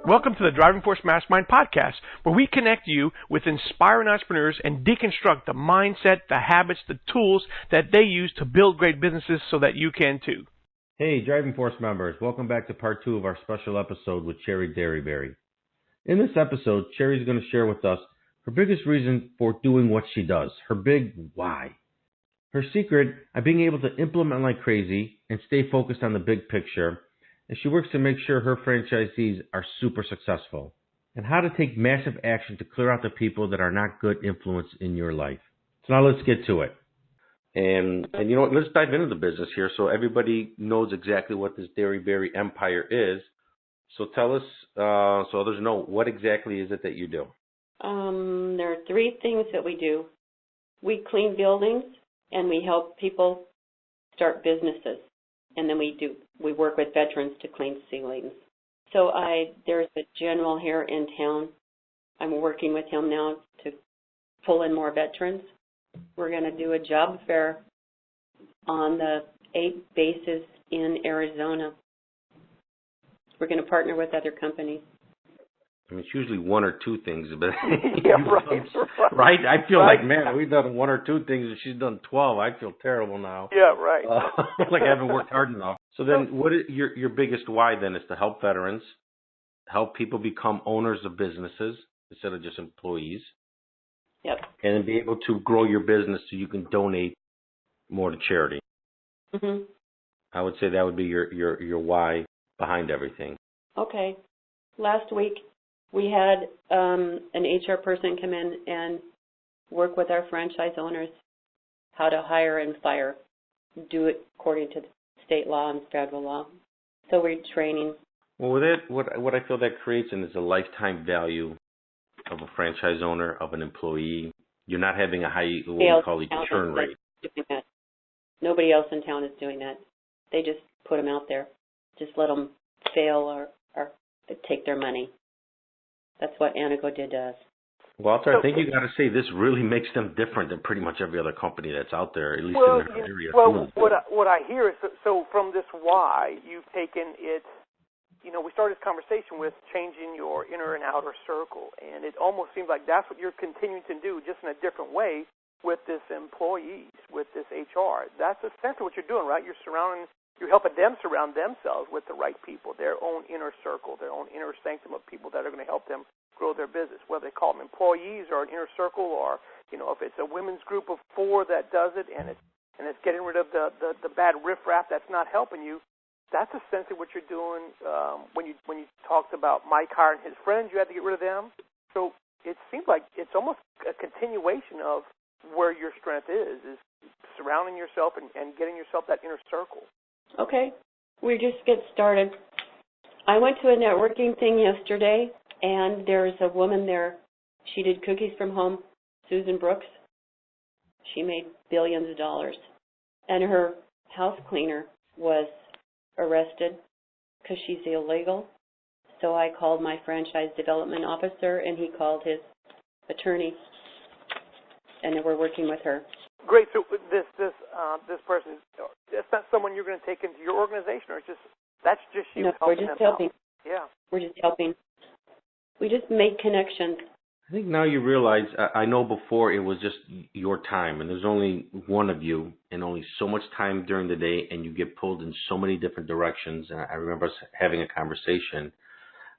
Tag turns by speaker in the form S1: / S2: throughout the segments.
S1: Welcome to the Driving Force Mastermind podcast, where we connect you with inspiring entrepreneurs and deconstruct the mindset, the habits, the tools that they use to build great businesses so that you can too.
S2: Hey, Driving Force members, welcome back to part 2 of our special episode with Cheri Derryberry. In this episode, Cheri is going to share with us her biggest reason for doing what she does, her big why. Her secret of being able to implement like crazy and stay focused on the big picture, as she works to make sure her franchisees are super successful, and how to take massive action to clear out the people that are not good influence in your life. So now let's get to it. And you know what, let's dive into the business here so everybody knows exactly what this Derryberry empire is. So tell us, so others know, what exactly is it that you do?
S3: There are 3 things that we do. We clean buildings, and we help people start businesses. And then we work with veterans to clean ceilings. So there's a general here in town. I'm working with him now to pull in more veterans. We're going to do a job fair on the 8 bases in Arizona. We're going to partner with other companies.
S2: I mean, it's usually 1 or 2 things, but
S4: yeah, right.
S2: I feel like, man, we've done 1 or 2 things, and she's done 12. I feel terrible now.
S4: Yeah, right.
S2: Like I haven't worked hard enough. So then, what is your biggest why then is to help veterans, help people become owners of businesses instead of just employees.
S3: Yep.
S2: And then be able to grow your business so you can donate more to charity.
S3: Mm-hmm.
S2: I would say that would be your why behind everything.
S3: Okay. Last week, we had an HR person come in and work with our franchise owners how to hire and fire, do it according to state law and federal law. So we're training.
S2: Well, with it, what I feel that creates is a lifetime value of a franchise owner, of an employee. You're not having a high, what we call a churn rate.
S3: Nobody else in town is doing that. They just put them out there. Just let them fail or take their money. That's what Anago did to us.
S2: Walter, I think you got to say this really makes them different than pretty much every other company that's out there, at least in their area.
S4: Well, what I hear is, so from this why, you've taken it, you know, we started this conversation with changing your inner and outer circle, and it almost seems like that's what you're continuing to do, just in a different way with this employees, with this HR. That's essentially what you're doing, right? You're helping them surround themselves with the right people, their own inner circle, their own inner sanctum of people that are going to help them grow their business, whether they call them employees or an inner circle, or, you know, if it's a women's group of 4 that does it and it's getting rid of the bad riffraff that's not helping you. That's essentially what you're doing. When you talked about Mike Hire and his friends, you had to get rid of them. So it seems like it's almost a continuation of where your strength is surrounding yourself and getting yourself that inner circle.
S3: Okay, we just get started. I went to a networking thing yesterday, and there's a woman there. She did cookies from home, Susan Brooks. She made billions of dollars. And her house cleaner was arrested because she's illegal. So I called my franchise development officer, and he called his attorney, and we're working with her.
S4: Great. So this person, that's not someone you're going to take into your organization, or that's just you?
S3: No, we're just helping.
S4: Yeah.
S3: We're just helping. We just make connections.
S2: I think now you realize, I know before it was just your time, and there's only one of you, and only so much time during the day, and you get pulled in so many different directions. And I remember us having a conversation.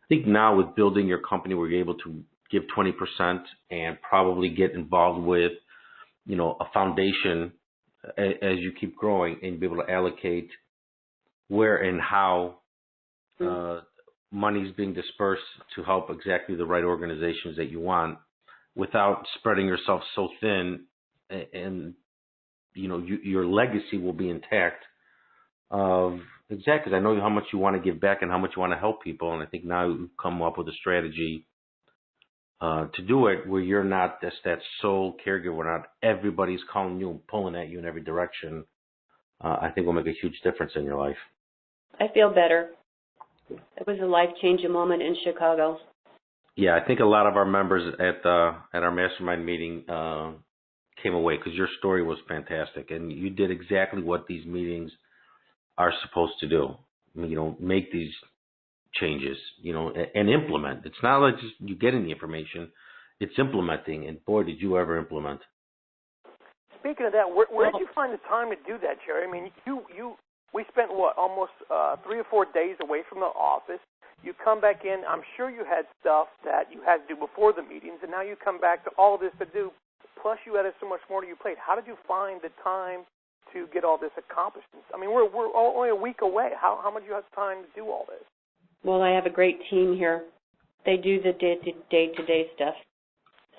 S2: I think now with building your company, we're able to give 20% and probably get involved with, you know, a foundation as you keep growing, and be able to allocate where and how money is being dispersed to help exactly the right organizations that you want, without spreading yourself so thin, and you know your legacy will be intact. Exactly, I know how much you want to give back and how much you want to help people, and I think now you've come up with a strategy to do it where you're not just that sole caregiver, not everybody's calling you and pulling at you in every direction. I think will make a huge difference in your life.
S3: I feel better. It was a life-changing moment in Chicago.
S2: Yeah, I think a lot of our members at our mastermind meeting came away, because your story was fantastic, and you did exactly what these meetings are supposed to do. Make these changes, and implement. It's not like just you getting the information; it's implementing. And boy, did you ever implement!
S4: Speaking of that, where did you find the time to do that, Cheri? I mean, we spent almost 3 or 4 days away from the office. You come back in. I'm sure you had stuff that you had to do before the meetings, and now you come back to all this to do. Plus, you added so much more to your plate. How did you find the time to get all this accomplished? I mean, we're only a week away. How much do you have time to do all this?
S3: Well, I have a great team here. They do the day-to-day stuff,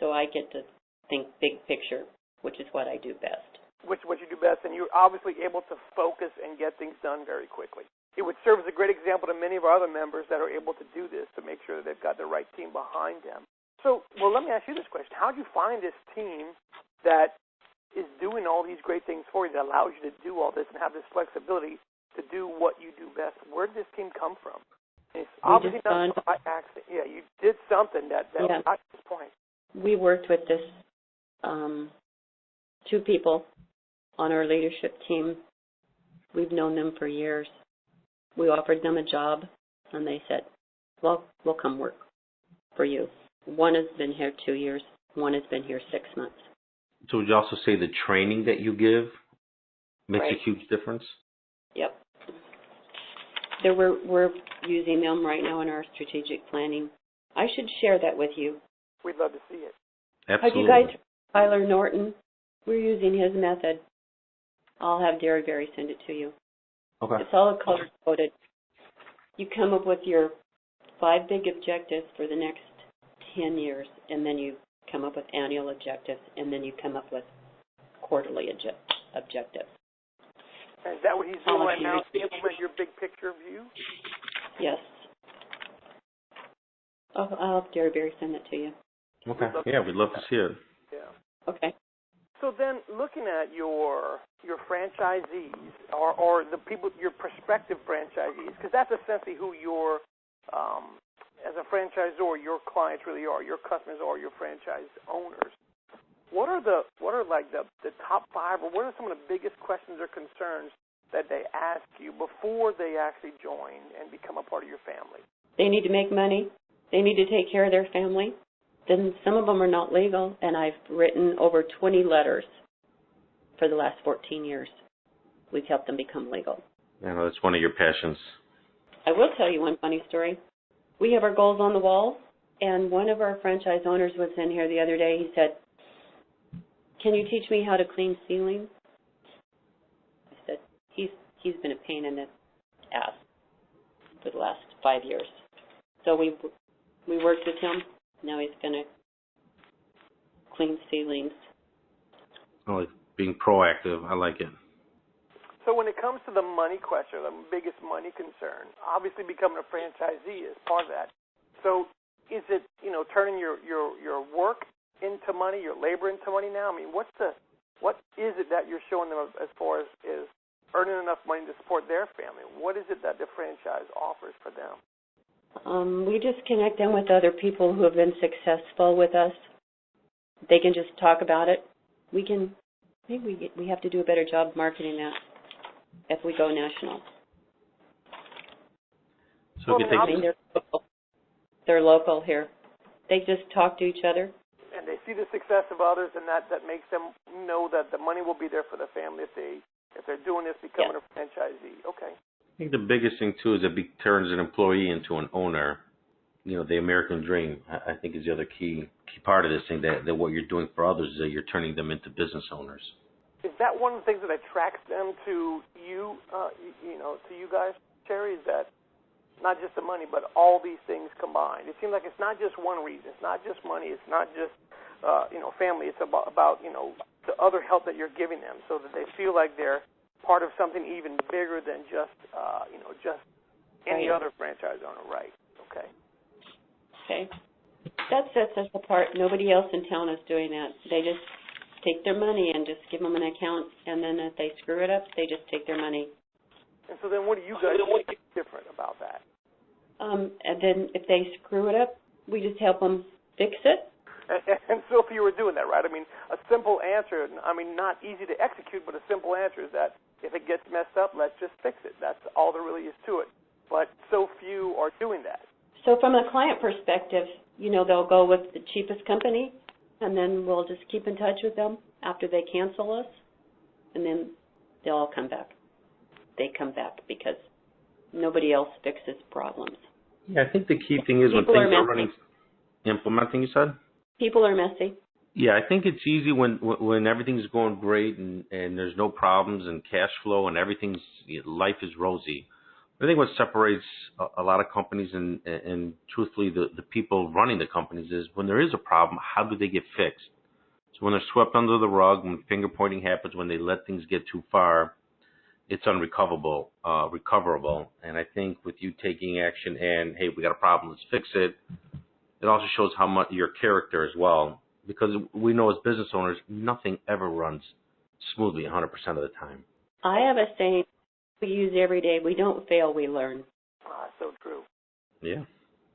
S3: so I get to think big picture, which is what I do best.
S4: Which is what you do best, and you're obviously able to focus and get things done very quickly. It would serve as a great example to many of our other members that are able to do this to make sure that they've got the right team behind them. So, let me ask you this question. How do you find this team that is doing all these great things for you, that allows you to do all this and have this flexibility to do what you do best? Where did this team come from? It's obviously not by accident. Yeah, you did something that got to this point.
S3: We worked with this 2 people on our leadership team. We've known them for years. We offered them a job, and they said, well, we'll come work for you. One has been here 2 years. One has been here 6 months.
S2: So would you also say the training that you give makes a huge difference?
S3: Yep. We're using them right now in our strategic planning. I should share that with you.
S4: We'd love to see it.
S2: Absolutely.
S3: Have you guys, Tyler Norton? We're using his method. I'll have Derryberry send it to you.
S2: Okay.
S3: It's all color-coded. You come up with your 5 big objectives for the next 10 years, and then you come up with annual objectives, and then you come up with quarterly objectives.
S4: And is that what he's doing right now, to implement your big picture view?
S3: Yes. I'll have Derryberry send it to you.
S2: Okay. Yeah, we'd love to see it.
S4: Yeah.
S3: Okay.
S4: So then, looking at your franchisees or the people, your prospective franchisees, because that's essentially who your as a franchisor, your clients really are, your customers are your franchise owners. What are like the top 5, or what are some of the biggest questions or concerns that they ask you before they actually join and become a part of your family?
S3: They need to make money. They need to take care of their family. Then some of them are not legal, and I've written over 20 letters for the last 14 years. We've helped them become legal.
S2: I know that's one of your passions.
S3: I will tell you one funny story. We have our goals on the wall, and one of our franchise owners was in here the other day. He said, can you teach me how to clean ceilings? I said, he's been a pain in the ass for the last 5 years. So we worked with him. Now he's going to clean ceilings.
S2: I like being proactive. I like it.
S4: So when it comes to the money question, the biggest money concern, obviously becoming a franchisee is part of that. So is it, turning your work into money, your labor into money now? I mean, what is it that you're showing them as far as is earning enough money to support their family? What is it that the franchise offers for them?
S3: We just connect them with other people who have been successful with us. They can just talk about it. We have to do a better job marketing that if we go national.
S2: So
S3: they're local here. They just talk to each other.
S4: And they see the success of others, and that makes them know that the money will be there for the family if they're doing this, becoming a franchisee. Okay.
S2: I think the biggest thing, too, is it turns an employee into an owner. The American dream, I think, is the other key part of this thing, that what you're doing for others is that you're turning them into business owners.
S4: Is that one of the things that attracts them to you, to you guys, Cheri, is that not just the money, but all these things combined? It seems like it's not just one reason. It's not just money. It's not just, family. It's about the other help that you're giving them so that they feel like they're part of something even bigger than just any other franchise owner, right? Okay.
S3: Okay. That sets us apart. Nobody else in town is doing that. They just take their money and just give them an account, and then if they screw it up, they just take their money.
S4: And so then what do you guys think different about that?
S3: And then if they screw it up, we just help them fix it,
S4: And so few are doing that, right? I mean, a simple answer, I mean, not easy to execute, but a simple answer is that if it gets messed up, let's just fix it. That's all there really is to it. But so few are doing that.
S3: So from a client perspective, they'll go with the cheapest company, and then we'll just keep in touch with them after they cancel us, and then they'll all come back. They come back because nobody else fixes problems.
S2: Yeah, I think the key thing is when things are running, implementing, you said?
S3: People are messy.
S2: Yeah, I think it's easy when everything's going great and there's no problems and cash flow and life is rosy. I think what separates a lot of companies and truthfully the people running the companies is when there is a problem, how do they get fixed? So when they're swept under the rug, when finger pointing happens, when they let things get too far, it's recoverable. And I think with you taking action and, hey, we got a problem, let's fix it, it also shows how much your character as well. Because we know as business owners, nothing ever runs smoothly 100% of the time.
S3: I have a saying we use every day: we don't fail, we learn.
S4: So true.
S2: Yeah.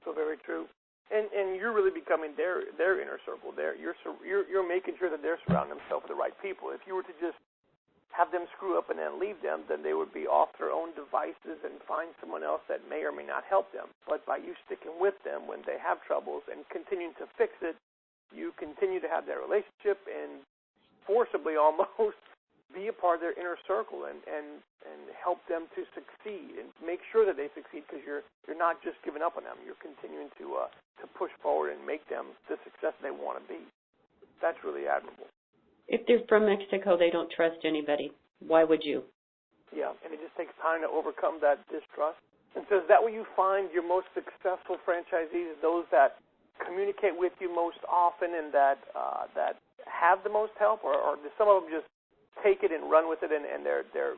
S4: So very true. And you're really becoming their inner circle. You're making sure that they're surrounding themselves with the right people. If you were to just have them screw up and then leave them, then they would be off their own devices and find someone else that may or may not help them. But by you sticking with them when they have troubles and continuing to fix it, you continue to have that relationship and forcibly almost be a part of their inner circle and help them to succeed and make sure that they succeed, because you're not just giving up on them. You're continuing to push forward and make them the success they want to be. That's really admirable.
S3: If they're from Mexico, they don't trust anybody. Why would you?
S4: Yeah, and it just takes time to overcome that distrust. And so is that what you find your most successful franchisees, those that communicate with you most often and that have the most help, or do some of them just take it and run with it and they're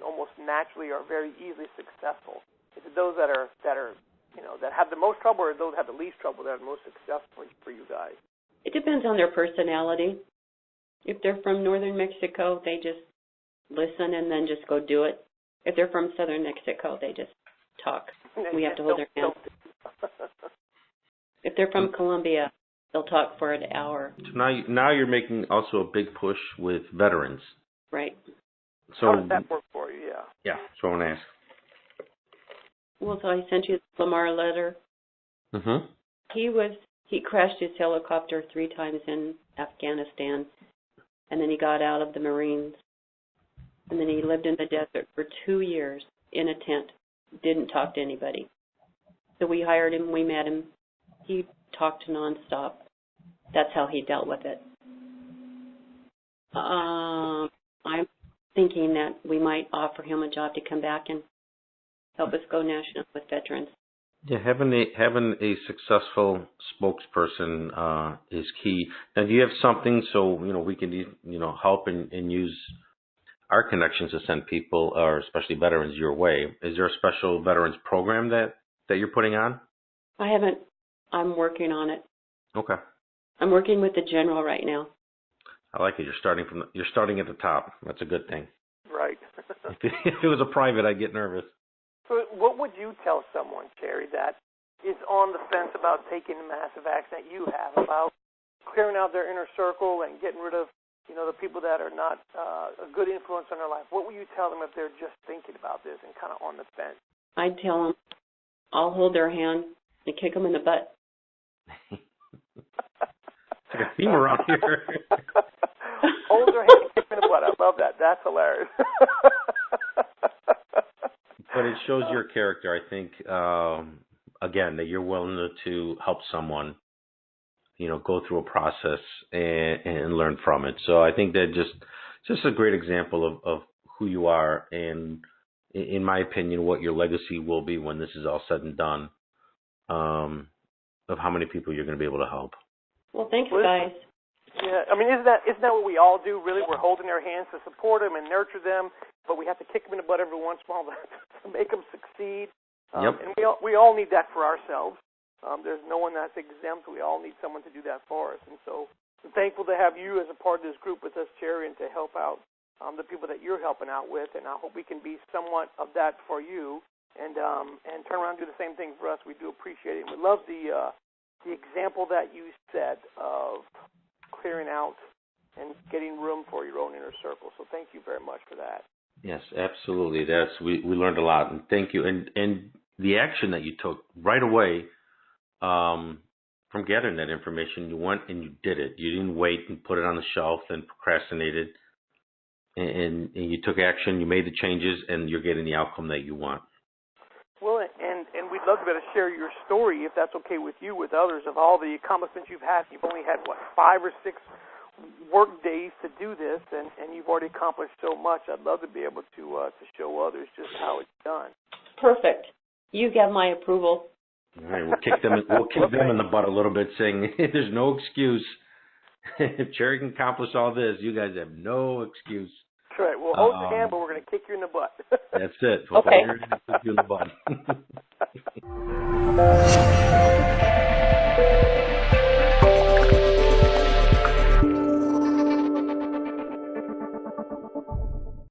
S4: almost naturally are very easily successful? Is it those that have the most trouble, or those that have the least trouble that are most successful for you guys?
S3: It depends on their personality. If they're from northern Mexico, they just listen and then just go do it. If they're from southern Mexico, they just talk. We have to hold their hands. If they're from Colombia, they'll talk for an hour.
S2: So now you're making also a big push with veterans.
S3: Right.
S2: So
S4: how does that work for you? Yeah.
S2: Yeah, so I want to ask.
S3: Well, so I sent you the Lamar letter.
S2: Mm-hmm.
S3: He crashed his helicopter 3 times in Afghanistan, and then he got out of the Marines, and then he lived in the desert for 2 years in a tent, didn't talk to anybody. So we hired him, we met him, he talked nonstop. That's how he dealt with it. I'm thinking that we might offer him a job to come back and help us go national with veterans.
S2: Yeah, having a successful spokesperson is key. Now, do you have something so we can help and use our connections to send people, or especially veterans, your way? Is there a special veterans program that you're putting on?
S3: I haven't. I'm working on it.
S2: Okay.
S3: I'm working with the general right now.
S2: I like it. You're starting at the top. That's a good thing.
S4: Right.
S2: If it was a private, I'd get nervous.
S4: So what would you tell someone, Cheri, that is on the fence about taking the massive action that you have, about clearing out their inner circle and getting rid of, the people that are not a good influence on their life? What would you tell them if they're just thinking about this and kind of on the fence?
S3: I'd tell them, I'll hold their hand and kick them in the butt.
S2: It's like a theme around here.
S4: Hold their hand and kick them in the butt. I love that. That's hilarious.
S2: But it shows your character, I think, again, that you're willing to help someone, go through a process and learn from it. So I think that just a great example of who you are and, in my opinion, what your legacy will be when this is all said and done, of how many people you're going to be able to help.
S3: Well, thanks, guys.
S4: Yeah, I mean, isn't that what we all do, really? We're holding their hands to support them and nurture them, but we have to kick them in the butt every once in a while to make them succeed.
S2: Yep.
S4: And we all need that for ourselves. There's no one that's exempt. We all need someone to do that for us. And so I'm thankful to have you as a part of this group with us, Cheri, and to help out the people that you're helping out with. And I hope we can be somewhat of that for you and turn around and do the same thing for us. We do appreciate it. And we love the the example that you set of clearing out and getting room for your own inner circle. So thank you very much for that.
S2: Yes, absolutely. We learned a lot, and thank you. And the action that you took right away from gathering that information, you went and you did it. You didn't wait and put it on the shelf and procrastinated. And you took action, you made the changes, and you're getting the outcome that you want.
S4: Well, and we'd love to be able to share your story, if that's okay with you, with others, of all the accomplishments you've had. You've only had, 5 or 6 work days to do this, and you've already accomplished so much. I'd love to be able to show others just how it's done.
S3: Perfect. You get my approval.
S2: All right, we'll kick them in the butt a little bit, saying there's no excuse. If Cheri can accomplish all this, you guys have no excuse.
S4: That's right. We'll hold your hand, but we're going to kick you in the butt.
S2: That's it. We'll
S3: okay.
S2: hold your hand and kick you in the butt.